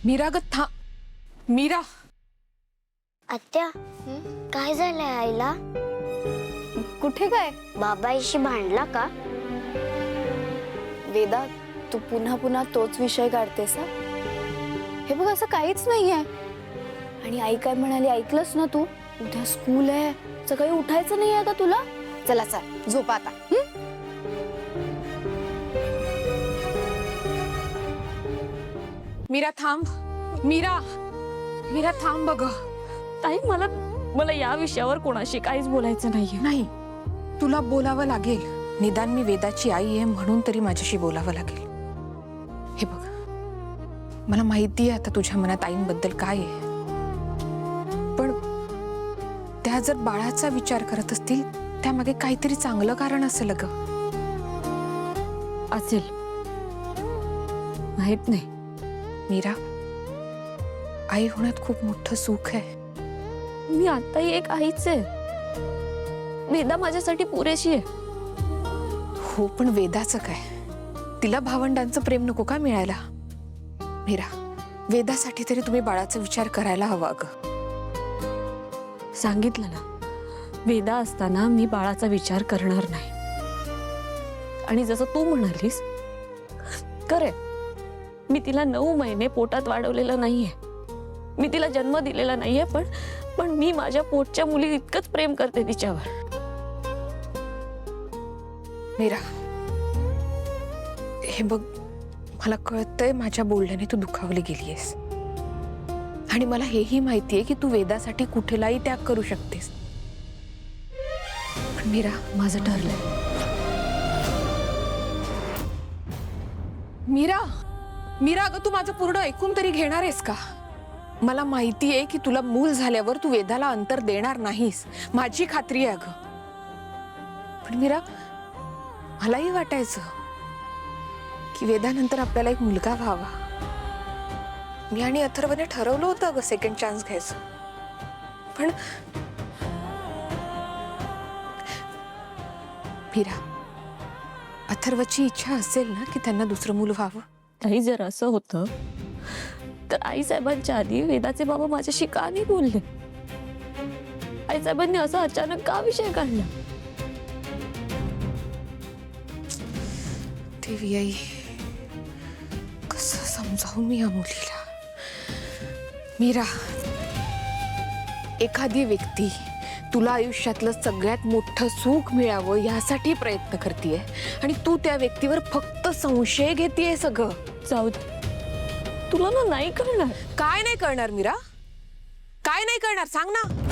मीरा ग था मीरा आत्या काय झालंय आईला? कुठे काय? बाबाईशी भांडला का? वेदा, तू पुन्हा पुन्हा तोच विषय काढतेस हा? हे बघ, असं काहीच नाहीये. आणि आई काय म्हणाली ऐकलंस ना तू? उद्या स्कूल आहे, सकाळी उठायचं नाहीये का तुला? चला चल झोप आता. मीरा थांब. मीरा मीरा थांब बघ. ताई, मला या विषयावर कोणाशी काहीच बोलायचं नाहीये. नाही, तुला बोलावं लागेल. निदान मी वेदाची आई आहे म्हणून तरी माझ्याशी बोलावं लागेल. हे बघ, मला माहिती आहे आता तुझ्या मनात आईंबद्दल काय आहे, पण त्या जर बाळाचा विचार करत असतील त्यामागे काहीतरी चांगलं कारण असेल ग. असेल, माहित नाही. मीरा, आई होण्यात खूप मोठं सुख आहे. मी आताही एक आईच आहे. वेदा माझ्यासाठी पुरेशी आहे. हो, पण वेदाचं काय? तिला भावंडांचं प्रेम नको का मिळायला? मीरा, वेदासाठी तरी तुम्ही बाळाचा विचार करायला हवा ग. सांगितलं ना, वेदा असताना मी बाळाचा विचार करणार नाही. आणि जसं तू म्हणालीस, खरे, मी तिला 9 महिने पोटात वाढवलेलं नाहीये. मी तिला जन्म दिलेला नाहीये, पण मी माझ्या पोटच्या मुली इतकंच प्रेम करते तिच्यावर. मीरा, हे बघ, मला कळतंय माझ्या बोलण्याने तू दुखावली गेलीयस. आणि मला हेही माहितीये की तू वेदासाठी कुठलाही त्याग करू शकतेस. पण मीरा, माझं ठरलंय. मीरा मीरा, अगं तू माझं पूर्ण ऐकून तरी घेणार आहेस का? मला माहिती आहे की तुला मूल झाल्यावर तू वेदाला अंतर देणार नाहीस, माझी खात्री आहे अगं. पण मीरा, मलाही वाटायचं की वेदानंतर आपल्याला एक मुलगा व्हावा. मी आणि अथर्वने ठरवलं होतं अगं सेकंड चान्स घ्यायचं. पण मीरा, अथर्वची इच्छा असेल ना की त्यांना दुसरं मूल व्हावं? ताई, जर असं होतं तर आई साहेबांच्या आधी वेदाचे बाबा माझ्याशी का नाही बोलले? आई साहेबांनी असा अचानक का विषय काढला? देवी आई, कसं समजावू मी या मुलीला? मीरा, एखादी व्यक्ती तुला आयुष्यातलं सगळ्यात मोठं सुख मिळावं यासाठी प्रयत्न करतेय आणि तू त्या व्यक्तीवर फक्त संशय घेतेय सगळं. जाऊ दे, तुला ना नाही कळणार. काय नाही करणार मीरा? काय नाही करणार सांग ना.